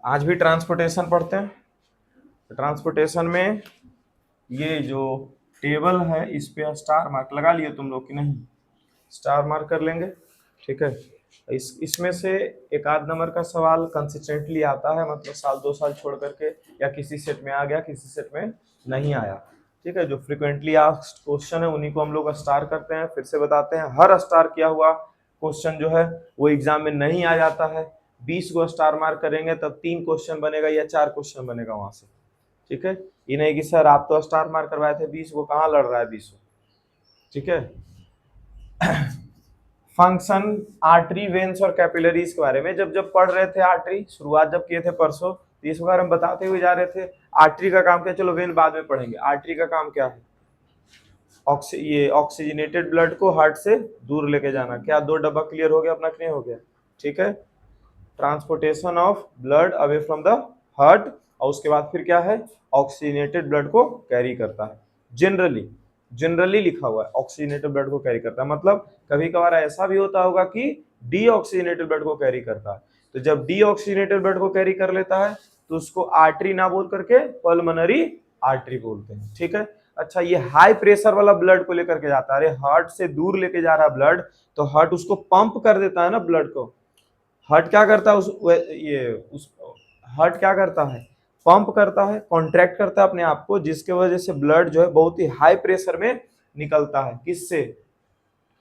आज भी ट्रांसपोर्टेशन पढ़ते हैं। ट्रांसपोर्टेशन में ये जो टेबल है इस पे स्टार मार्क लगा लिए तुम लोग कि नहीं? स्टार मार्क कर लेंगे, ठीक है। इसमें से एक आध नंबर का सवाल कंसिस्टेंटली आता है, मतलब साल 2 साल छोड़ करके, या किसी सेट में आ गया किसी सेट में नहीं आया, ठीक है। जो फ्रिक्वेंटली आस्क्ड क्वेश्चन है उन्हीं को हम लोग स्टार करते हैं। फिर से बताते हैं, हर स्टार किया हुआ क्वेश्चन जो है वो एग्जाम में नहीं आ जाता है। 20 को स्टार मार्क करेंगे तब 3 क्वेश्चन बनेगा या 4 क्वेश्चन बनेगा वहां से, ठीक है। ये नहीं कि सर आप तो स्टार मार्क करवाए थे 20 को, कहाँ लड़ रहा है 20 को, ठीक है। फंक्शन आर्टरी, वेन्स और कैपिलरीज के बारे में जब जब पढ़ रहे थे, आर्टरी शुरुआत जब किए थे परसों, तो इस बारे में बताते हुए जा रहे थे। आर्टरी का काम क्या, चलो वेन बाद में पढ़ेंगे। आर्टरी का काम क्या है? ये ऑक्सीजनेटेड ब्लड को हार्ट से दूर लेके जाना। क्या 2 डब्बा क्लियर हो गया अपना कि नहीं हो गया? ठीक है, transportation of blood away from the heart, और उसके बाद फिर क्या है, ऑक्सीजनेटेड ब्लड को कैरी करता है। जनरली लिखा हुआ है ऑक्सीजनेटेड ब्लड को कैरी करता है, मतलब कभी कभार ऐसा भी होता होगा कि डीऑक्सीजनेटेड ब्लड को कैरी करता है। तो जब डीऑक्सीजनेटेड ब्लड को कैरी कर लेता है तो उसको आर्टरी ना बोल करके पल्मोनरी आर्टरी बोलते हैं, ठीक है। अच्छा, ये हाई प्रेशर वाला ब्लड को लेकर के जाता है, अरे हार्ट से दूर लेके जा रहा है ब्लड, तो हार्ट उसको पंप कर देता है ना ब्लड को। हार्ट क्या करता है उस हार्ट क्या करता है, पंप करता है, कॉन्ट्रैक्ट करता है अपने आप को, जिसके वजह से ब्लड जो है बहुत ही हाई प्रेशर में निकलता है। किससे?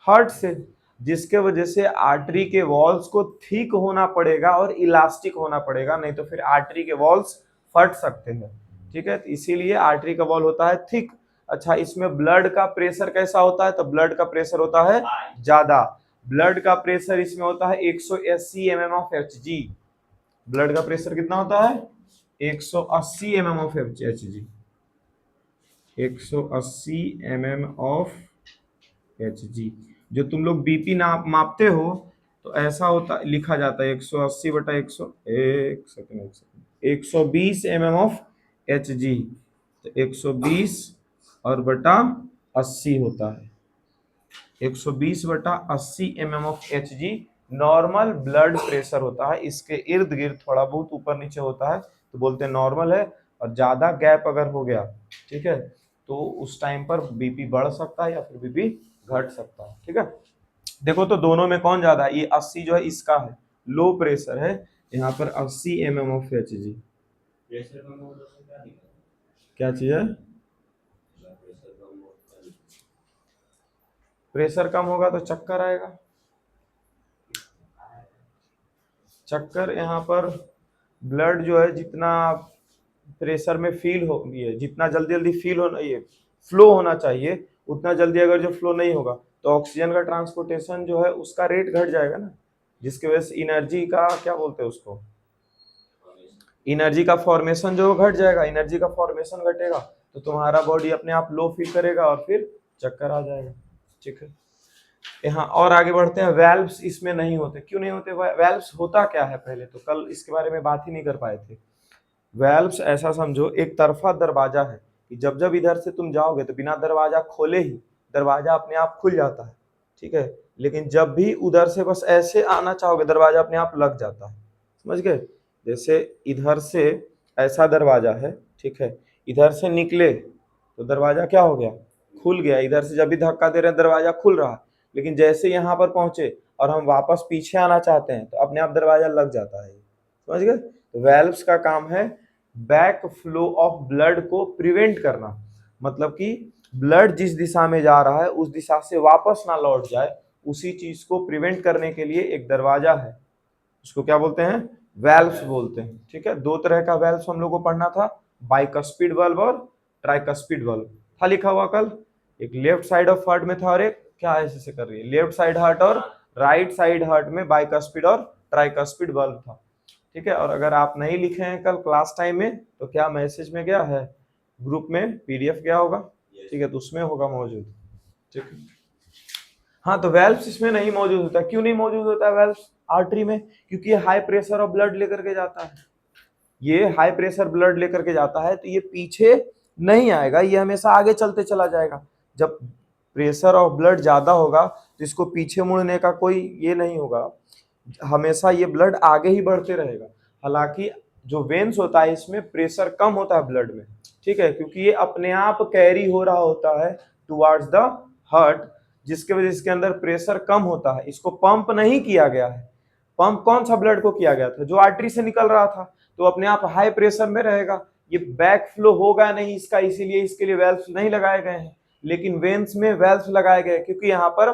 हार्ट से। जिसके वजह से आर्टरी के वॉल्स को थिक होना पड़ेगा और इलास्टिक होना पड़ेगा, नहीं तो फिर आर्टरी के वॉल्स फट सकते हैं, ठीक है। तो इसीलिए आर्टरी का वॉल होता है थिक। अच्छा, इसमें ब्लड का प्रेशर कैसा होता है? तो ब्लड का प्रेशर होता है ज्यादा। ब्लड का प्रेशर इसमें होता है 180 mm ऑफ Hg। ब्लड का प्रेशर कितना होता है? 180 mm of Hg, 180 mm of Hg। जो तुम लोग बीपी मापते हो तो ऐसा होता, लिखा जाता है 180 बटा 100, एक सेकंड 120 mm ऑफ Hg। तो 120 और बटा 80 होता है, 120 बटा 80 mm of Hg normal blood pressure होता है। इसके इर्द गिर्द थोड़ा बहुत ऊपर नीचे होता है तो बोलते हैं नॉर्मल है, और ज्यादा गैप अगर हो गया, ठीक है, तो उस टाइम पर बीपी बढ़ सकता है या फिर बीपी घट सकता है, ठीक है। देखो तो दोनों में कौन ज्यादा है? ये 80 जो है इसका है, लो प्रेशर है, यहाँ पर 80 mm ऑफ Hg। क्या चीज है? प्रेशर कम होगा तो चक्कर आएगा। चक्कर यहाँ पर ब्लड जो है जितना प्रेशर में फील हो, ये जितना जल्दी जल्दी फील होना, ये फ्लो होना चाहिए, उतना जल्दी अगर जो फ्लो नहीं होगा तो ऑक्सीजन का ट्रांसपोर्टेशन जो है उसका रेट घट जाएगा ना, जिसकी वजह से एनर्जी का क्या बोलते हैं उसको, एनर्जी का फॉर्मेशन जो घट जाएगा। एनर्जी का फॉर्मेशन घटेगा तो तुम्हारा बॉडी अपने आप लो फील करेगा और फिर चक्कर आ जाएगा, ठीक है। यहाँ और आगे बढ़ते हैं। वेल्व्स इसमें नहीं होते, क्यों नहीं होते? वेल्व्स होता क्या है, पहले तो कल इसके बारे में बात ही नहीं कर पाए थे। वेल्व्स ऐसा समझो, एक तरफा दरवाजा है कि जब जब इधर से तुम जाओगे तो बिना दरवाजा खोले ही दरवाजा अपने आप खुल जाता है, ठीक है। लेकिन जब भी उधर से बस ऐसे आना चाहोगे दरवाजा अपने आप लग जाता है, समझ गए। जैसे इधर से ऐसा दरवाजा है, ठीक है, इधर से निकले तो दरवाजा क्या हो गया, खुल गया। इधर से जब भी धक्का दे रहे हैं दरवाजा खुल रहा है, लेकिन जैसे यहाँ पर पहुंचे और हम वापस पीछे आना चाहते हैं तो अपने आप दरवाजा लग जाता है, समझ गए। तो वेल्व्स का काम है बैक फ्लो ऑफ ब्लड को प्रिवेंट करना, मतलब कि ब्लड जिस दिशा में जा रहा है उस दिशा से वापस ना लौट जाए, उसी चीज को प्रिवेंट करने के लिए एक दरवाजा है, उसको क्या बोलते हैं, वेल्व्स बोलते हैं, ठीक है। 2 तरह का वेल्व्स हम लोग को पढ़ना था, बाइकस्पिड वाल्व और ट्राइकस्पिड वाल्व था लिखा हुआ कल। एक लेफ्ट साइड ऑफ हार्ट में था और एक क्या ऐसे कर रही है, लेफ्ट साइड हार्ट और राइट साइड हार्ट में बाइकस्पिड और ट्राइकस्पिड वाल्व था, ठीक है। और अगर आप नहीं लिखे हैं कल क्लास टाइम में तो क्या मैसेज में गया है, ग्रुप में PDF गया होगा, ठीक है, तो उसमें होगा मौजूद, ठीक है। हाँ, तो वेल्व्स इसमें नहीं मौजूद होता। क्यों नहीं मौजूद होता है वेल्व्स आर्टरी में? क्योंकि ये हाई प्रेशर ऑफ ब्लड लेकर के जाता है, ये हाई प्रेशर ब्लड लेकर के जाता है, तो ये पीछे नहीं आएगा, ये हमेशा आगे चलते चला जाएगा। जब प्रेशर ऑफ ब्लड ज्यादा होगा तो इसको पीछे मुड़ने का कोई ये नहीं होगा, हमेशा ये ब्लड आगे ही बढ़ते रहेगा। हालांकि जो वेन्स होता है इसमें प्रेशर कम होता है ब्लड में, ठीक है, क्योंकि ये अपने आप कैरी हो रहा होता है टुवर्ड्स द हार्ट, जिसके वजह से इसके अंदर प्रेशर कम होता है। इसको पंप नहीं किया गया है। पंप कौन सा ब्लड को किया गया था? जो आर्टरी से निकल रहा था, तो अपने आप हाई प्रेशर में रहेगा, ये बैक फ्लो होगा नहीं इसका, इसीलिए इसके लिए वेल्व्स नहीं लगाए गए हैं। लेकिन वेन्स में वेल्व्स लगाए गए क्योंकि यहाँ पर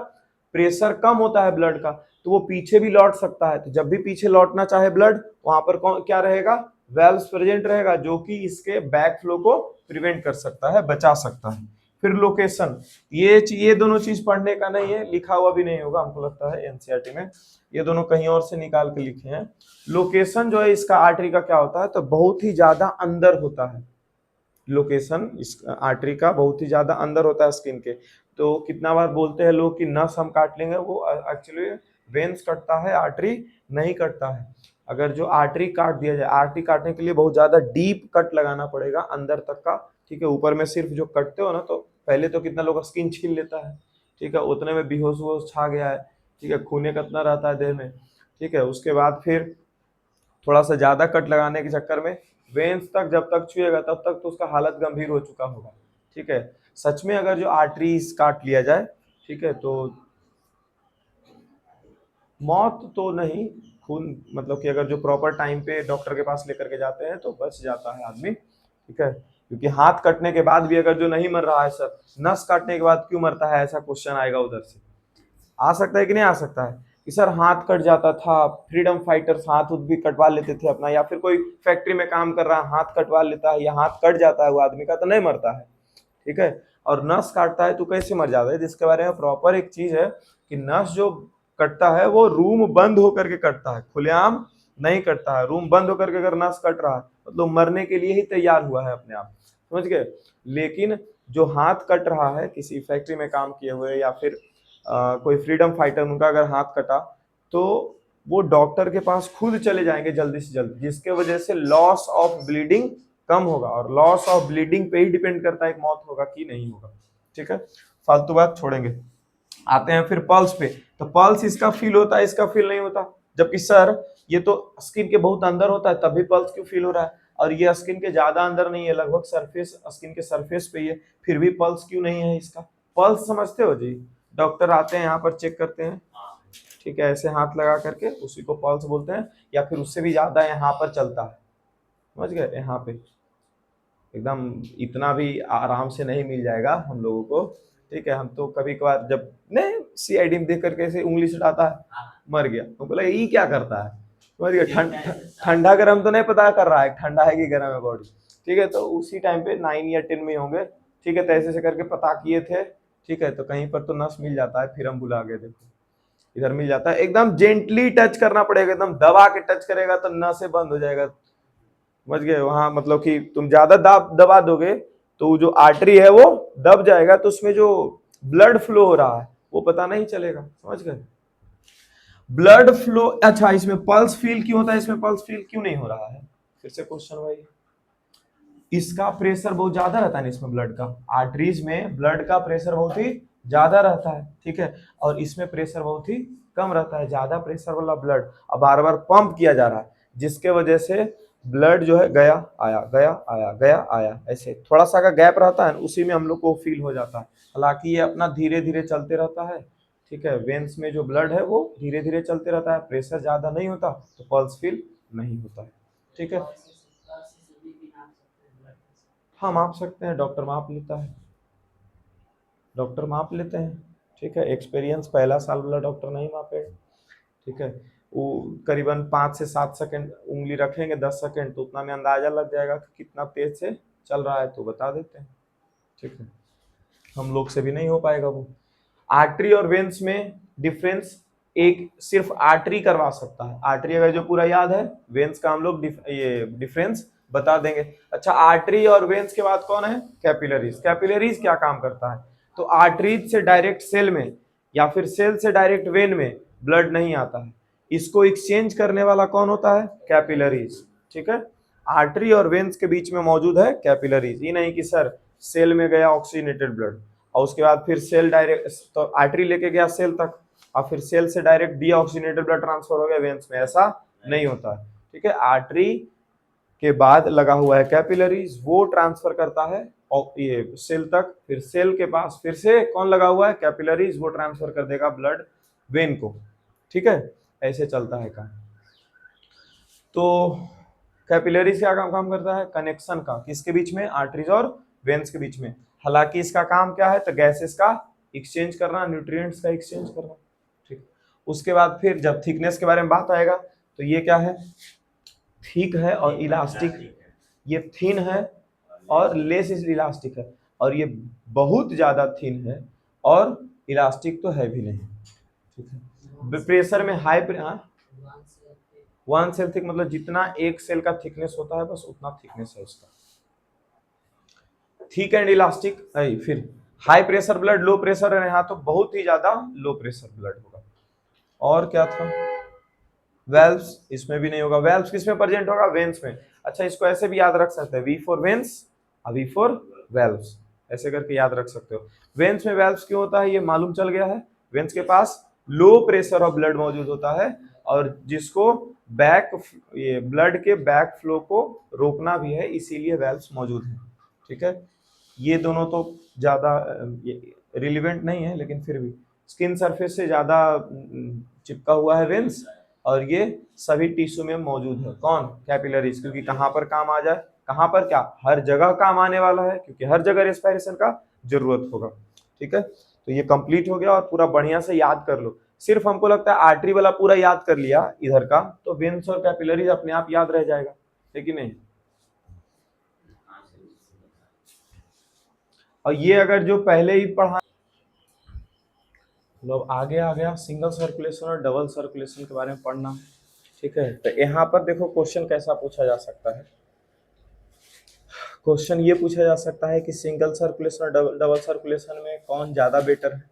प्रेशर कम होता है ब्लड का, तो वो पीछे भी लौट सकता है। तो जब भी पीछे लौटना चाहे ब्लड, वहां पर क्या रहेगा? वेल्व्स प्रेजेंट रहेगा, जो कि इसके बैक फ्लो को प्रिवेंट कर सकता है, बचा सकता है। फिर लोकेशन, ये दोनों चीज पढ़ने का नहीं है, लिखा हुआ भी नहीं होगा हमको लगता है एनसीईआरटी में, ये दोनों कहीं और से निकाल के लिखे हैं। लोकेशन जो है इसका आर्टरी का क्या होता है, तो बहुत ही ज्यादा अंदर होता है। लोकेशन इस आर्टरी का बहुत ही ज्यादा अंदर होता है स्किन के। तो कितना बार बोलते हैं लोग कि नस हम काट लेंगे, वो एक्चुअली वेन्स कटता है, आर्टरी नहीं कटता है। अगर जो आर्टरी काट दिया जाए, आर्टरी काटने के लिए बहुत ज्यादा डीप कट लगाना पड़ेगा अंदर तक का, ठीक है। ऊपर में सिर्फ जो कटते हो ना, तो पहले तो कितना लोग स्किन छील लेता है, ठीक है, उतने में बेहोश वोश छा गया है, ठीक है, खूने कितना रहता है देह में, ठीक है। उसके बाद फिर थोड़ा सा ज्यादा कट लगाने के चक्कर में वेन्स तक जब तक छुएगा तब तक तो उसका हालत गंभीर हो चुका होगा, ठीक है। सच में अगर जो आर्टरीज काट लिया जाए, ठीक है, तो मौत तो नहीं, खून मतलब कि अगर जो प्रॉपर टाइम पे डॉक्टर के पास लेकर के जाते हैं तो बच जाता है आदमी, ठीक है। क्योंकि हाथ कटने के बाद भी अगर जो नहीं मर रहा है सर, नस काटने के बाद क्यों मरता है, ऐसा क्वेश्चन आएगा उधर से, आ सकता है कि नहीं आ सकता है कि सर हाथ कट जाता था, फ्रीडम फाइटर्स हाथ उठ भी कटवा लेते थे अपना, या फिर कोई फैक्ट्री में काम कर रहा है हाथ कटवा लेता है, या हाथ कट जाता है वो आदमी का तो नहीं मरता है, ठीक है। और नस काटता है तो कैसे मर जाता है, जिसके बारे में प्रॉपर एक चीज है कि नस जो कटता है वो रूम बंद होकर के कटता है, खुलेआम नहीं कटता है। रूम बंद होकर के अगर नस कट रहा है मतलब मरने के लिए ही तैयार हुआ है अपने आप, समझ गए। लेकिन जो हाथ कट रहा है किसी फैक्ट्री में काम किए हुए या फिर कोई फ्रीडम फाइटर, उनका अगर हाथ कटा तो वो डॉक्टर के पास खुद चले जाएंगे जल्दी से जल्दी, जिसके वजह से लॉस ऑफ ब्लीडिंग कम होगा, और लॉस ऑफ ब्लीडिंग पे ही डिपेंड करता है कि मौत होगा कि नहीं होगा, ठीक है। फालतू बात छोड़ेंगे, आते हैं फिर पल्स पे। तो पल्स इसका फील होता है, इसका फील नहीं होता, जबकि सर ये तो स्किन के बहुत अंदर होता है, तब भी पल्स क्यों फील हो रहा है, और ये स्किन के ज्यादा अंदर नहीं है, लगभग सरफेस, स्किन के सरफेस पे ही है, फिर भी पल्स क्यों नहीं है इसका? पल्स समझते हो जी? डॉक्टर आते हैं यहाँ पर चेक करते हैं, ठीक है, ऐसे हाथ लगा करके, उसी को पल्स बोलते हैं, या फिर उससे भी ज्यादा यहाँ पर चलता है, समझ गए, यहाँ पे एकदम इतना भी आराम से नहीं मिल जाएगा हम लोगों को, ठीक है। हम तो कभी कभार जब नहीं सीआईडी में देख करके ऐसे उंगली सटाता है, मर गया, तो बोला ये क्या करता है, मर गया। ठंडा गर्म तो नहीं पता कर रहा है ठंडा है कि गर्म है बॉडी, ठीक है। तो उसी टाइम पे 9 या 10 में होंगे, ठीक है, तो ऐसे से करके पता किए थे, ठीक है। तो कहीं पर तो नस मिल जाता है, फिर हम बुला गए, देखो इधर मिल जाता है, एकदम जेंटली टच करना पड़ेगा, एकदम दबा के टच करेगा तो नस से बंद हो जाएगा, समझ गए। वहां मतलब कि तुम ज्यादा दबा दोगे तो जो आर्टरी है वो दब जाएगा, तो उसमें जो ब्लड फ्लो हो रहा है वो पता नहीं चलेगा, समझ गए। ब्लड फ्लो, अच्छा इसमें पल्स फील क्यों होता है, इसमें पल्स फील क्यों नहीं हो रहा है? फिर से क्वेश्चन भाई, इसका प्रेशर बहुत ज्यादा रहता है इसमें, ब्लड का, आर्टरीज में ब्लड का प्रेशर बहुत ही ज्यादा रहता है, ठीक है, और इसमें प्रेशर बहुत ही कम रहता है। ज्यादा प्रेशर वाला ब्लड अब बार बार पंप किया जा रहा है, जिसके वजह से ब्लड जो है गया आया गया आया गया आया, ऐसे थोड़ा सा का गैप रहता है, उसी में हम लोग को फील हो जाता है। हालांकि ये अपना धीरे धीरे चलते रहता है, ठीक है, वेन्स में जो ब्लड है वो धीरे धीरे चलते रहता है, प्रेशर ज्यादा नहीं होता तो पल्स फील नहीं होता है, ठीक है। हाँ माप सकते हैं, डॉक्टर माप लेता है, डॉक्टर माप लेते हैं, ठीक है। एक्सपीरियंस पहला साल वाला डॉक्टर नहीं मापेगा, ठीक है। वो करीबन 5 से 7 सेकंड उंगली रखेंगे, 10 सेकंड, तो उतना में अंदाजा लग जाएगा कि कितना तेज से चल रहा है, तो बता देते हैं, ठीक है। हम लोग से भी नहीं हो पाएगा वो। आर्टरी और वेन्स में डिफरेंस एक सिर्फ आर्टरी करवा सकता है, आर्टरी अगर जो पूरा याद है, वेन्स का हम लोग ये डिफरेंस बता देंगे। अच्छा, आर्टरी और वेन्स के बाद कौन है? कैपिलरीज। कैपिलरीज क्या काम करता है? तो आर्टरीज से डायरेक्ट सेल में या फिर सेल से डायरेक्ट वेन में ब्लड नहीं आता है, इसको एक्सचेंज करने वाला कौन होता है? कैपिलरीज, ठीक है। आर्टरी और वेन्स के बीच में मौजूद है कैपिलरीज। ये नहीं कि सर सेल में गया ऑक्सीजनेटेड ब्लड और उसके बाद फिर सेल डायरेक्ट, तो आर्टरी लेके गया सेल तक और फिर सेल से डायरेक्ट डीऑक्सीजनेटेड ब्लड ट्रांसफर हो गया वेन्स में, ऐसा नहीं होता है, ठीक है। आर्टरी के बाद लगा हुआ है कैपिलरीज, वो ट्रांसफर करता है ये सेल तक, फिर सेल के पास फिर से कौन लगा हुआ है, कैपिलरीज, वो ट्रांसफर कर देगा ब्लड वेन को। ठीक है, ऐसे चलता है काम। तो कैपिलरीज क्या काम करता है, कनेक्शन का, किसके बीच में, आर्टरीज और वेन्स के बीच में। हालांकि इसका काम क्या है, तो गैसेस का एक्सचेंज करना, न्यूट्रिएंट्स का एक्सचेंज करना। ठीक, उसके बाद फिर जब थिकनेस के बारे में बात आएगा तो ये क्या है, थिक है और इलास्टिक, ये थिन है और लेस इलास्टिक है, और ये बहुत ज्यादा थिन है और इलास्टिक तो है भी नहीं। ठीक है, प्रेशर में हाई, वन सेल थिक मतलब जितना एक सेल का थिकनेस होता है बस उतना थिकनेस है उसका, थिक एंड इलास्टिक। फिर high pressure blood, low pressure है यहाँ तो बहुत ही ज्यादा लो प्रेशर ब्लड होगा। और क्या था, वेल्व्स, इसमें भी नहीं होगा। वेल्व्स किस में प्रेजेंट होगा, वेन्स में। अच्छा, इसको ऐसे भी याद रख सकते हैं, V for veins, V for valves, ऐसे करके याद रख सकते हो। वेन्स में वेल्व्स क्यों होता है ये मालूम चल गया है। वेन्स के पास लो प्रेशर ऑफ ब्लड मौजूद होता है और जिसको बैक, ये ब्लड के बैक फ्लो को रोकना भी है, इसीलिए वेल्व्स मौजूद है। ठीक है, ये दोनों तो ज्यादा रिलेवेंट नहीं है, लेकिन फिर भी स्किन सरफेस से ज्यादा चिपका हुआ है वेन्स, और ये सभी टिश्यू में मौजूद है। कौन, कैपिलरीज, क्योंकि कहां पर काम आ जाए, कहां पर क्या, हर जगह काम आने वाला है, क्योंकि हर जगह रेस्पिरेशन का जरूरत होगा। ठीक है, तो ये कंप्लीट हो गया और पूरा बढ़िया से याद कर लो। सिर्फ हमको लगता है आर्टरी वाला पूरा याद कर लिया इधर का, तो वेन्स और कैपिलरीज अपने आप याद रह जाएगा, है कि नहीं। और ये अगर जो पहले ही पढ़ा, मतलब आगे आ गया सिंगल सर्कुलेशन और डबल सर्कुलेशन के बारे में पढ़ना। ठीक है, तो यहाँ पर देखो क्वेश्चन कैसा पूछा जा सकता है। क्वेश्चन ये पूछा जा सकता है कि सिंगल सर्कुलेशन और डबल सर्कुलेशन में कौन ज्यादा बेटर है।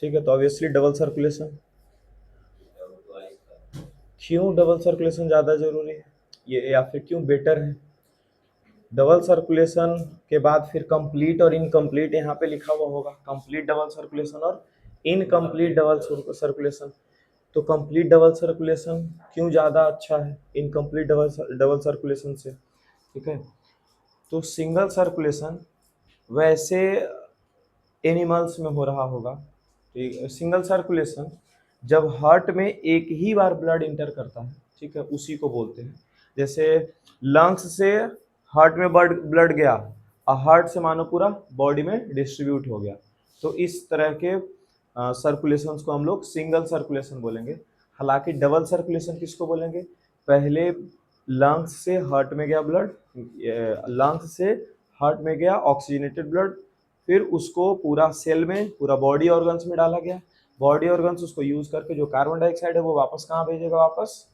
ठीक है, तो ऑब्वियसली डबल सर्कुलेशन। क्यों डबल सर्कुलेशन ज्यादा जरूरी है ये, या फिर क्यों बेटर है। डबल सर्कुलेशन के बाद फिर कंप्लीट और इनकम्प्लीट यहाँ पे लिखा हुआ होगा, कंप्लीट डबल सर्कुलेशन और इनकम्प्लीट डबल सर्कुलेशन। तो कंप्लीट डबल सर्कुलेशन क्यों ज़्यादा अच्छा है इनकम्प्लीट डबल सर्कुलेशन से। ठीक है, तो सिंगल सर्कुलेशन वैसे एनिमल्स में हो रहा होगा। ठीक, सिंगल सर्कुलेशन जब हार्ट में एक ही बार ब्लड इंटर करता है, ठीक है, उसी को बोलते हैं। जैसे लंग्स से हार्ट में ब्लड गया और हार्ट से मानो पूरा बॉडी में डिस्ट्रीब्यूट हो गया, तो इस तरह के सर्कुलेशन को हम लोग सिंगल सर्कुलेशन बोलेंगे। हालांकि डबल सर्कुलेशन किसको बोलेंगे, पहले लंग्स से हार्ट में गया ब्लड, लंग्स से हार्ट में गया ऑक्सीजनेटेड ब्लड, फिर उसको पूरा सेल में, पूरा बॉडी ऑर्गन्स में डाला गया, बॉडी ऑर्गन्स उसको यूज करके जो कार्बन डाइऑक्साइड है वो वापस कहाँ भेजेगा, वापस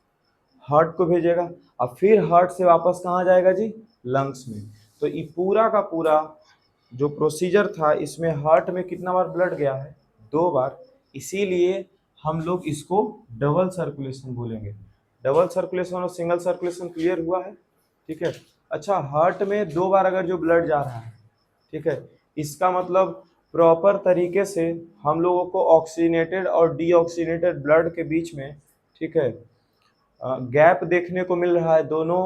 हार्ट को भेजेगा, और फिर हार्ट से वापस कहाँ जाएगा जी, लंग्स में। तो ये पूरा का पूरा जो प्रोसीजर था, इसमें हार्ट में कितना बार ब्लड गया है, 2 बार, इसीलिए हम लोग इसको डबल सर्कुलेशन बोलेंगे। डबल सर्कुलेशन और सिंगल सर्कुलेशन क्लियर हुआ है। ठीक है, अच्छा, हार्ट में 2 बार अगर जो ब्लड जा रहा है, ठीक है, इसका मतलब प्रॉपर तरीके से हम लोगों को ऑक्सीजनेटेड और डीऑक्सीजनेटेड ब्लड के बीच में, ठीक है, गैप देखने को मिल रहा है दोनों।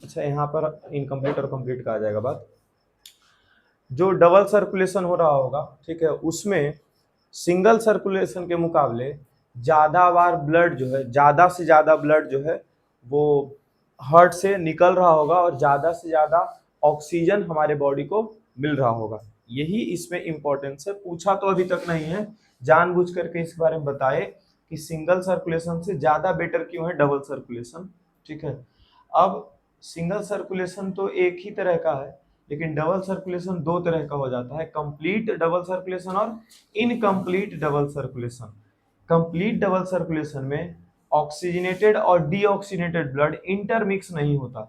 अच्छा, यहाँ पर इनकम्प्लीट और कंप्लीट का आ जाएगा बात। जो डबल सर्कुलेशन हो रहा होगा, ठीक है, उसमें सिंगल सर्कुलेशन के मुकाबले ज्यादा बार ब्लड जो है, ज्यादा से ज्यादा ब्लड जो है वो हार्ट से निकल रहा होगा और ज्यादा से ज्यादा ऑक्सीजन हमारे बॉडी को मिल रहा होगा। यही इसमें इंपॉर्टेंस है। पूछा तो अभी तक नहीं है, जानबूझ करके इस बारे में बताए कि सिंगल सर्कुलेशन से ज्यादा बेटर क्यों है डबल सर्कुलेशन। ठीक है, अब सिंगल सर्कुलेशन तो एक ही तरह का है, लेकिन डबल सर्कुलेशन 2 तरह का हो जाता है, कंप्लीट डबल सर्कुलेशन और incomplete double circulation. Complete double circulation में ऑक्सीजनेटेड और डीऑक्सीजनेटेड ब्लड इंटरमिक्स नहीं होता।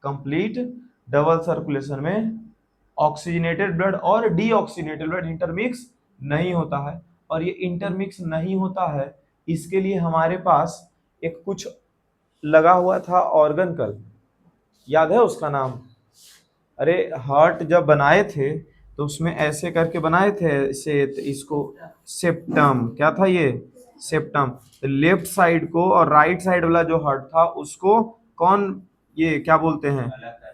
कंप्लीट डबल सर्कुलेशन में ऑक्सीजनेटेड ब्लड और डीऑक्सीजनेटेड ब्लड इंटरमिक्स नहीं होता है, और ये इंटरमिक्स नहीं होता है इसके लिए हमारे पास एक कुछ लगा हुआ था ऑर्गन कल, याद है उसका नाम। अरे हार्ट जब बनाए थे तो उसमें ऐसे करके बनाए थे से, इसको सेप्टम, क्या था ये, सेप्टम। लेफ्ट साइड को और राइट साइड वाला जो हार्ट था उसको कौन ये क्या बोलते हैं,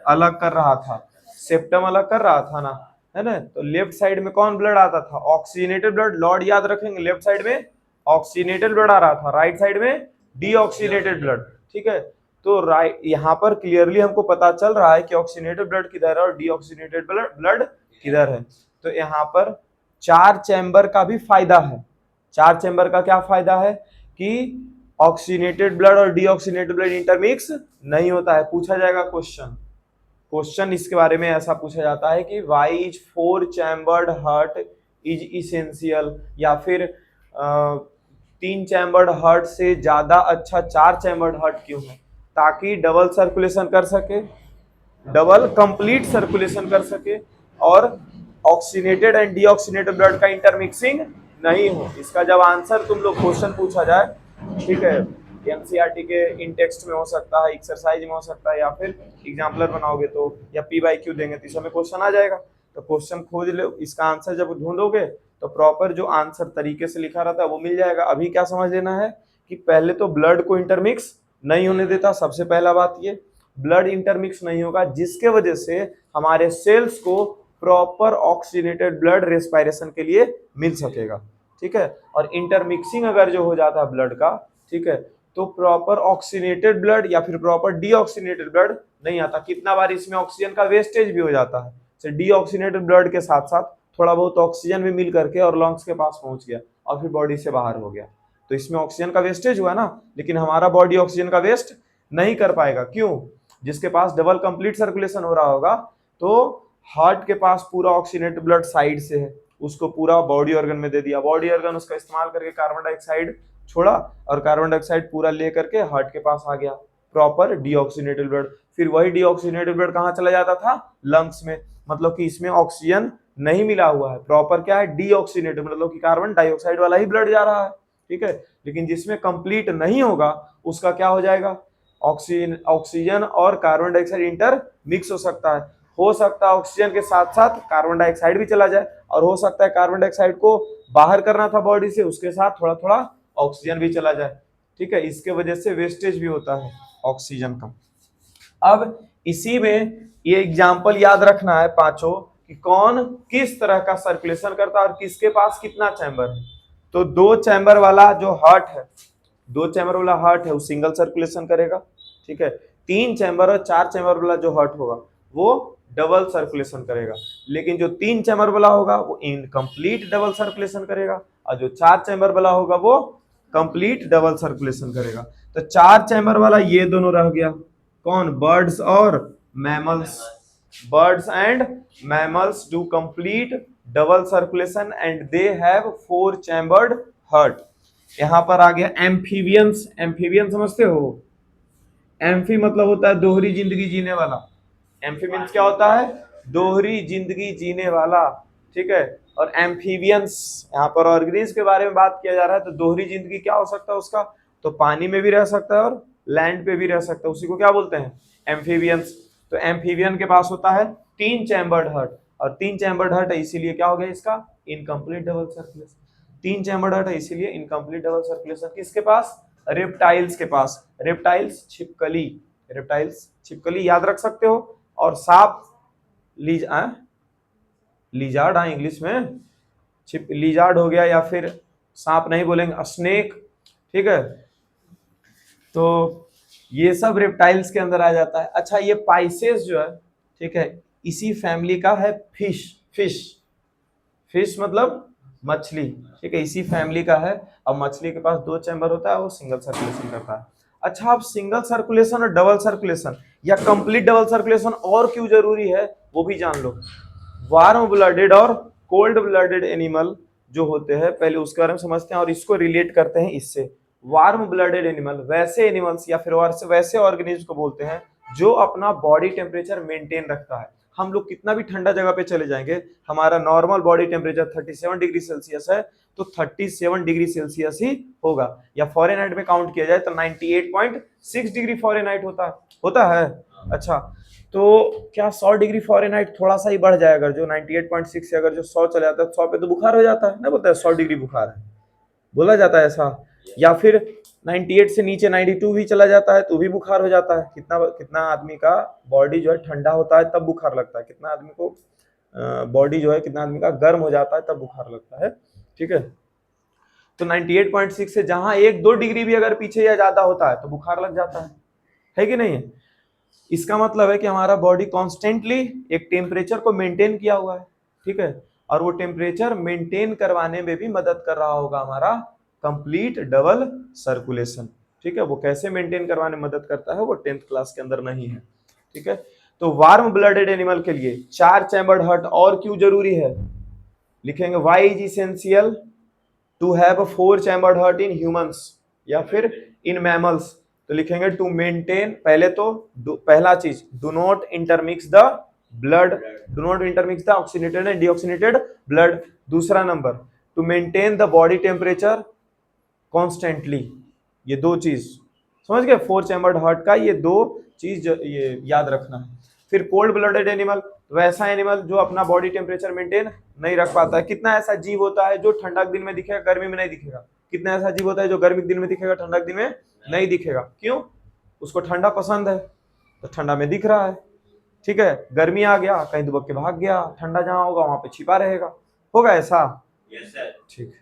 अलग कर रहा था, सेप्टम अलग कर रहा था ना, है ना। तो लेफ्ट साइड में कौन ब्लड आता था, ऑक्सीजनेटेड ब्लड। लॉर्ड याद रखेंगे, लेफ्ट साइड में ऑक्सीजनेटेड ब्लड आ रहा था, राइट साइड में डीऑक्सीजनेटेड ब्लड। ठीक है, तो राइट यहाँ पर क्लियरली हमको पता चल रहा है कि ऑक्सीजनेटेड ब्लड किधर है और डीऑक्सीजनेटेड ब्लड किधर है। तो यहाँ पर 4 चैम्बर का भी फायदा है। 4 चैम्बर का क्या फायदा है कि ऑक्सीजनेटेड ब्लड और डीऑक्सीजनेटेड ब्लड इंटरमिक्स नहीं होता है। पूछा जाएगा क्वेश्चन इसके बारे में ऐसा पूछा जाता है कि why is 4 chambered heart is essential, या फिर 3 चैम्बर्ड हार्ट से ज्यादा अच्छा 4 चैम्बर्ड हार्ट क्यों है, ताकि डबल सर्कुलेशन कर सके, डबल कंप्लीट सर्कुलेशन कर सके और ऑक्सीजनेटेड एंड डीऑक्सीजनेटेड ब्लड का इंटरमिक्सिंग नहीं हो। इसका जब आंसर तुम लोग क्वेश्चन पूछा जाए, ठीक है, एनसीईआरटी के इन टेक्स्ट में हो सकता है, एक्सरसाइज में हो सकता है, या फिर एग्जाम्पलर बनाओगे तो, या पी बाई क्यू देंगे तो इसमें क्वेश्चन आ जाएगा। तो क्वेश्चन खोज लो, इसका आंसर जब ढूंढोगे तो प्रॉपर जो आंसर तरीके से लिखा रहता है वो मिल जाएगा। अभी क्या समझ लेना है कि पहले तो ब्लड को इंटरमिक्स नहीं होने देता, सबसे पहला बात ये, ब्लड इंटरमिक्स नहीं होगा जिसके वजह से हमारे सेल्स को प्रॉपर ऑक्सीजनेटेड ब्लड रेस्पिरेशन के लिए मिल सकेगा। ठीक है, और इंटरमिक्सिंग अगर जो हो जाता है ब्लड का, ठीक है, तो प्रॉपर ऑक्सीजनेटेड ब्लड या फिर प्रॉपर डीऑक्सीजनेटेड ब्लड नहीं आता। कितना बार इसमें ऑक्सीजन का वेस्टेज भी हो जाता है, डीऑक्सीजनेटेड ब्लड के साथ साथ थोड़ा बहुत ऑक्सीजन भी मिल करके और लंग्स के पास पहुंच गया और फिर बॉडी से बाहर हो गया, तो इसमें ऑक्सीजन का वेस्टेज हुआ ना। लेकिन हमारा बॉडी ऑक्सीजन का वेस्ट नहीं कर पाएगा, क्यों, जिसके पास डबल कंप्लीट सर्कुलेशन हो रहा होगा, तो हार्ट के पास पूरा ऑक्सीजनेटेड ब्लड साइड से है, उसको पूरा बॉडी ऑर्गन में दे दिया, बॉडी ऑर्गन उसका इस्तेमाल करके कार्बन डाइऑक्साइड छोड़ा और कार्बन डाइऑक्साइड पूरा ले करके हार्ट के पास आ गया, प्रॉपर डीऑक्सीजनेटेड ब्लड। फिर वही डीऑक्सीजनेटेड ब्लड कहाँ चला जाता था, लंग्स में। मतलब कि इसमें ऑक्सीजन नहीं मिला हुआ है, प्रॉपर क्या है, डीऑक्सीजनेटेड, मतलब कि कार्बन डाइऑक्साइड वाला ही ब्लड जा रहा है। ठीक है, लेकिन जिसमें कंप्लीट नहीं होगा उसका क्या हो जाएगा, ऑक्सीजन और कार्बन डाइऑक्साइड इंटर मिक्स हो सकता है ऑक्सीजन के साथ साथ कार्बन डाइऑक्साइड भी चला जाए, और हो सकता है कार्बन डाइऑक्साइड को बाहर करना था बॉडी से, उसके साथ थोड़ा थोड़ा ऑक्सीजन भी चला जाए। ठीक है, इसके वजह से वेस्टेज भी होता है ऑक्सीजन का। अब इसी में ये एग्जाम्पल याद रखना है पांचों कि कौन किस तरह का सर्कुलेशन करता है और किसके पास कितना चैम्बर है। तो 2 चैम्बर वाला जो हार्ट है, 2 चैम्बर वाला हार्ट है वो सिंगल सर्कुलेशन करेगा। ठीक है, 3 चैम्बर और 4 चैम्बर वाला जो हार्ट होगा वो डबल सर्कुलेशन करेगा। लेकिन जो 3 चैम्बर वाला होगा वो इनकम्प्लीट डबल सर्कुलेशन करेगा, और जो 4 चैम्बर वाला होगा वो कंप्लीट डबल सर्कुलेशन करेगा। तो 4 चैम्बर वाला ये दोनों रह गया, कौन, बर्ड्स और mammals. Birds and mammals do complete double circulation and they have 4 chambered heart. यहां पर आ गया एम्फीबियंस। एम्फीबियन समझते हो, एम्फी मतलब होता है दोहरी जिंदगी जीने वाला। एम्फीबियंस क्या होता है, दोहरी जिंदगी जीने वाला। ठीक है, और एम्फीबियंस यहाँ पर ऑर्गेनिज्म के बारे में बात किया जा रहा है, तो दोहरी जिंदगी क्या हो सकता है उसका, तो पानी में भी रह सकता है और लैंड पे भी रह सकता है, उसी को क्या बोलते हैं, एम्फीबियंस। तो एम्फीबियन के पास होता है 3 चैम्बर्ड हार्ट, और 3 चैम्बर्ड हार्ट है इसीलिए क्या हो गया इसका, incomplete double circulation. 3 chambered heart है इसीलिए इनकम्प्लीट डबल सर्कुलेशन। किसके पास, रेप्टाइल्स के पास। रेप्टाइल्स छिपकली, रेप्टाइल्स छिपकली याद रख सकते हो। और सांप लिजार्ड, हाँ इंग्लिश में लिजार्ड हो गया, या फिर सांप नहीं बोलेंगे, स्नेक। ठीक है, तो ये सब रेप्टाइल्स के अंदर आ जाता है। अच्छा, ये पाइसेस जो है, ठीक है, इसी फैमिली का है फिश। फिश मतलब मछली। ठीक है, इसी फैमिली का है। अब मछली के पास 2 चैम्बर होता है, वो सिंगल सर्कुलेशन करता है। अच्छा, अब सिंगल सर्कुलेशन और डबल सर्कुलेशन या कंप्लीट डबल सर्कुलेशन और क्यों जरूरी है वो भी जान लो। वार्म ब्लडेड और कोल्ड ब्लडेड एनिमल जो होते हैं, पहले उसके बारे में समझते हैं और इसको रिलेट करते हैं इससे। वार्म ब्लडेड एनिमल वैसे एनिमल्स या फिर वैसे ऑर्गेनिज्म को बोलते हैं जो अपना बॉडी टेम्परेचर मेंटेन रखता है। हम लोग कितना भी ठंडा जगह पे चले जाएंगे, हमारा normal body temperature 37 degree Celsius है, तो 37 डिग्री सेल्सियस ही होगा। या फॉरेनहाइट में काउंट किया जाए तो 98.6 डिग्री फॉरेनहाइट होता है। अच्छा, तो क्या 100 डिग्री फॉरेनहाइट थोड़ा सा ही बढ़ जाएगा, जो 98.6 से अगर जो 100 चला जाता है, 100 पे तो बुखार हो जाता है ना, बोलता है 100 डिग्री बुखार है, बोला जाता है ऐसा। या फिर 98 से नीचे 92 भी चला जाता है तो भी बुखार हो जाता है। कितना कितना आदमी का बॉडी जो है ठंडा होता है तब बुखार लगता है, कितना आदमी को बॉडी जो है कितना आदमी का गर्म हो जाता है तब बुखार लगता है। ठीक है, तो 98.6 से जहां 1-2 डिग्री भी अगर पीछे या ज्यादा होता है तो बुखार लग जाता है कि नहीं है। इसका मतलब है कि हमारा बॉडी कॉन्स्टेंटली एक टेम्परेचर को मेंटेन किया हुआ है। ठीक है, और वो टेम्परेचर मेंटेन करवाने में भी मदद कर रहा होगा हमारा कंप्लीट डबल सर्कुलेशन। ठीक है, वो कैसे मेंटेन करवाने में मदद करता है वो 10th क्लास के अंदर नहीं है। ठीक है, तो वार्म ब्लडेड एनिमल के लिए 4 चैम्बर्ड हार्ट और क्यों जरूरी है, लिखेंगे why is essential to have 4 chambered heart in humans या फिर इन मैमल्स। तो लिखेंगे टू मेंटेन, पहले तो पहला चीज do not intermix the blood, do not intermix the oxygenated and deoxygenated blood. दूसरा number to maintain the body temperature constantly. ये दो चीज समझ गए, 4 चैम्बर्ड हार्ट का ये दो चीज ये याद रखना है। फिर कोल्ड ब्लडेड एनिमल, वैसा एनिमल जो अपना बॉडी टेम्परेचर मेंटेन नहीं रख पाता है। कितना ऐसा जीव होता है जो ठंडा के दिन में दिखेगा गर्मी में नहीं दिखेगा, कितना ऐसा जीव होता है जो गर्मी के दिन में दिखेगा ठंडा के दिन में नहीं दिखेगा। क्यों, उसको ठंडा पसंद है तो ठंडा में दिख रहा है। ठीक है, गर्मी आ गया कहीं दुबक के भाग गया, ठंडा जहां होगा वहां पे छिपा रहेगा, होगा ऐसा। ठीक है,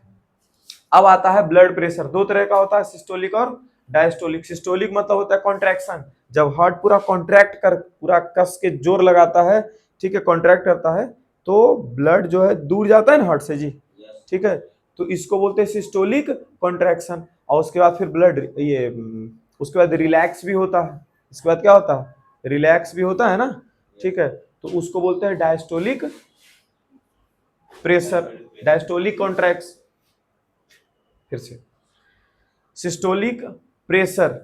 अब आता है ब्लड प्रेशर। दो तरह का होता है, सिस्टोलिक और डायस्टोलिक। सिस्टोलिक मतलब होता है कॉन्ट्रैक्शन, जब हार्ट पूरा कॉन्ट्रैक्ट कर पूरा कस के जोर लगाता है, ठीक है, कॉन्ट्रैक्ट करता है तो ब्लड जो है दूर जाता है ना हार्ट से जी। ठीक है, तो इसको बोलते हैं सिस्टोलिक कॉन्ट्रैक्शन। और उसके बाद फिर ब्लड ये उसके बाद रिलैक्स भी होता है। इसके बाद क्या होता है, रिलैक्स भी होता है ना। ठीक है, तो उसको बोलते हैं डायस्टोलिक प्रेशर, डायस्टोलिक कॉन्ट्रैक्शन। फिर से सिस्टोलिक प्रेशर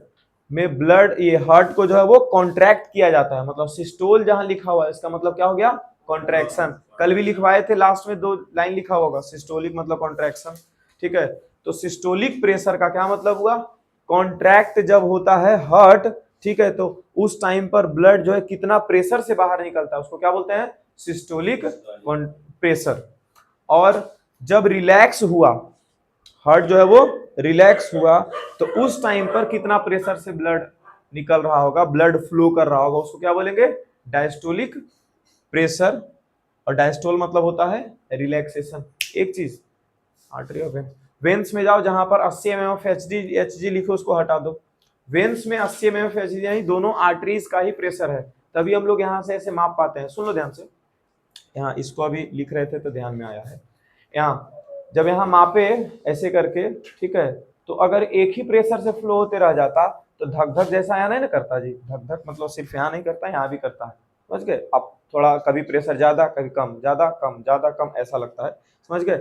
में ब्लड ये हार्ट को जो है वो कॉन्ट्रैक्ट किया जाता है, मतलब सिस्टोल जहां लिखा हुआ है इसका मतलब क्या हो गया, कॉन्ट्रैक्शन। कल भी लिखवाए थे, लास्ट में 2 लाइन लिखा होगा, सिस्टोलिक मतलब कॉन्ट्रैक्शन। ठीक है, तो सिस्टोलिक प्रेशर का क्या मतलब हुआ, कॉन्ट्रैक्ट जब होता है हार्ट, ठीक है, तो उस टाइम पर ब्लड जो है कितना प्रेशर से बाहर निकलता है उसको क्या बोलते हैं, सिस्टोलिक प्रेशर। और जब रिलैक्स हुआ हार्ट जो है वो रिलैक्स हुआ तो उस टाइम पर कितना प्रेशर से ब्लड निकल रहा होगा, ब्लड फ्लो कर रहा होगा, उसको क्या बोलेंगे, डायस्टोलिक प्रेशर। और डायस्टोल मतलब होता है रिलैक्सेशन। एक चीज आर्टरी और वेन, वेन्स में जाओ जहां पर 80 mm ऑफ एचजी लिखो उसको हटा दो। वेन्स में 80 mm ऑफ एचजी यानी दोनों आर्टरीज का ही प्रेशर है, तभी हम लोग यहाँ से ऐसे माप पाते हैं। सुन लो ध्यान से, यहाँ इसको अभी लिख रहे थे तो ध्यान में आया है। यहाँ जब यहाँ मापे ऐसे करके, ठीक है, तो अगर एक ही प्रेशर से फ्लो होते रह जाता तो धक धक जैसा यहाँ नहीं ना करता जी, धक धक मतलब सिर्फ यहाँ नहीं करता, यहाँ भी करता है, समझ गए। अब थोड़ा कभी प्रेशर ज्यादा कभी कम, ज्यादा कम ज्यादा कम ऐसा लगता है, समझ गए।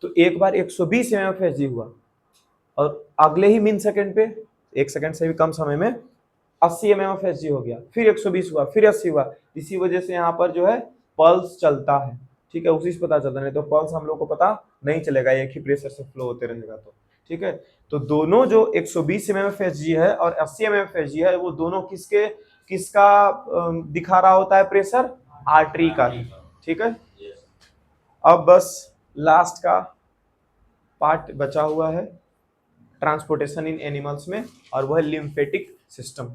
तो एक बार 120 mmHg हुआ और अगले ही मिन सेकंड पे, 1 सेकंड से भी कम समय में 80 mmHg हो गया, फिर 120 हुआ, फिर 80 हुआ। इसी वजह से यहाँ पर जो है पल्स चलता है। ठीक है, उसी से पता चलता, नहीं तो पल्स हम लोग को पता नहीं चलेगा एक ही प्रेशर से फ्लो होते रहेगा तो। ठीक है, तो दोनों जो 120 mmHg है और 80 mmHg है वो दोनों किसका दिखा रहा होता है प्रेशर, आर्टरी का ही। ठीक है, अब बस लास्ट का पार्ट बचा हुआ है ट्रांसपोर्टेशन इन एनिमल्स में, और वह लिम्फेटिक सिस्टम।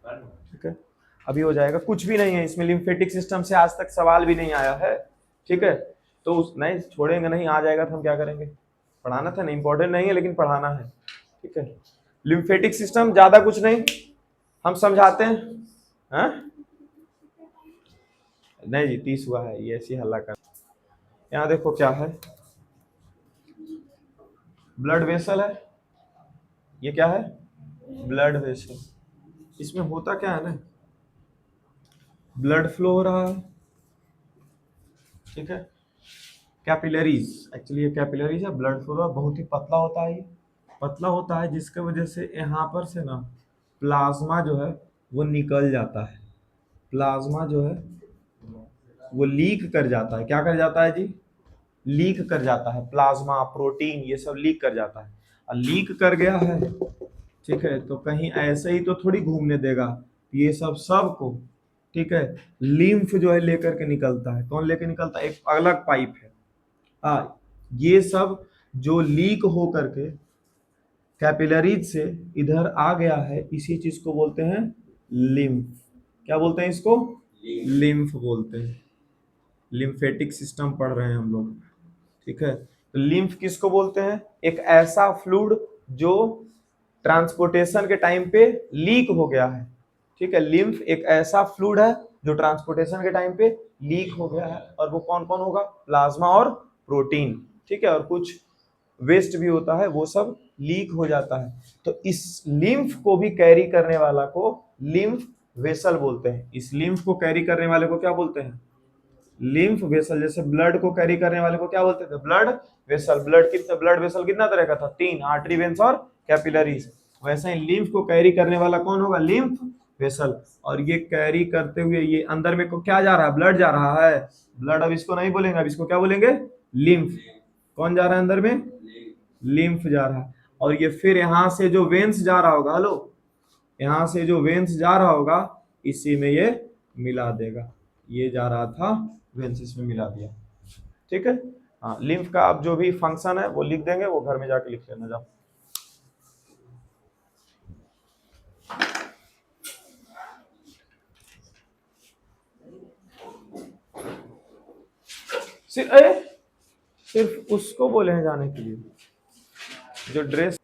ठीक है, अभी हो जाएगा, कुछ भी नहीं है इसमें, लिम्फेटिक सिस्टम से आज तक सवाल भी नहीं आया है। ठीक है, तो नहीं छोड़ेंगे नहीं, आ जाएगा तो हम क्या करेंगे, पढ़ाना था ना, इंपॉर्टेंट नहीं है लेकिन पढ़ाना है। ठीक है, लिम्फेटिक सिस्टम ज्यादा कुछ नहीं, हम समझाते हैं। हाँ नहीं जी 30 हुआ है, ये ऐसी हल्ला कर। यहाँ देखो क्या है, ब्लड वेसल है, ये क्या है, ब्लड वेसल। इसमें होता क्या है ना, ब्लड फ्लो हो रहा है। ठीक है, कैपिलरीज, एक्चुअली ये कैपिलरीज है, ब्लड फ्लो बहुत ही पतला होता है, ये पतला होता है जिसके वजह से यहाँ पर से ना प्लाज्मा जो है वो निकल जाता है, प्लाज्मा जो है वो लीक कर जाता है। क्या कर जाता है जी, लीक कर जाता है, प्लाज्मा प्रोटीन ये सब लीक कर जाता है। और लीक कर गया है, ठीक है, तो कहीं ऐसे ही तो थोड़ी घूमने देगा, ये सब को, ठीक है, लिम्फ जो है लेकर के निकलता है। कौन लेकर निकलता है, एक अलग पाइप है। हाँ, ये सब जो लीक हो करके कैपिलरीज से इधर आ गया है, इसी चीज को बोलते हैं लिम्फ। क्या बोलते हैं इसको? लिम्फ बोलते हैं। लिम्फेटिक सिस्टम पढ़ रहे हैं हम लोग, ठीक है। तो लिम्फ किसको बोलते हैं? एक ऐसा फ्लूइड जो ट्रांसपोर्टेशन के टाइम पे लीक हो गया है, ठीक है। लिम्फ एक ऐसा फ्लूइड है जो ट्रांसपोर्टेशन के टाइम पे लीक हो गया है, और वो कौन कौन होगा? प्लाज्मा और प्रोटीन, ठीक है, और कुछ वेस्ट भी होता है, वो सब लीक हो जाता है। तो इस लिम्फ को भी कैरी करने वाला को लिम्फ वेसल बोलते हैं। इस लिम्फ को कैरी करने वाले को क्या बोलते हैं? Lymph vessel. जैसे ब्लड को कैरी करने वाले को क्या बोलते थे? Blood vessel. ब्लड वेसल कितना तरह का था? 3, आर्टरी, वेन्स और कैपिलरीज। वैसे ही लिम्फ को कैरी करने वाला कौन होगा? Lymph vessel. और ये कैरी करते हुए ये अंदर में को क्या जा रहा है? ब्लड जा रहा है। ब्लड अब इसको नहीं बोलेंगे, अब इसको क्या बोलेंगे? लिम्फ। कौन जा रहा है अंदर में? लिम्फ जा रहा है। और ये फिर यहां से जो वेन्स जा रहा होगा, हेलो, यहां से जो वेन्स जा रहा होगा इसी में ये मिला देगा। ये जा रहा था वेन्स, इसमें मिला दिया, ठीक है। हाँ, लिम्फ का अब जो भी फंक्शन है वो लिख देंगे, वो घर में जाके लिख लेना। जाओ। सिर्फ उसको बोले हैं जाने के लिए जो ड्रेस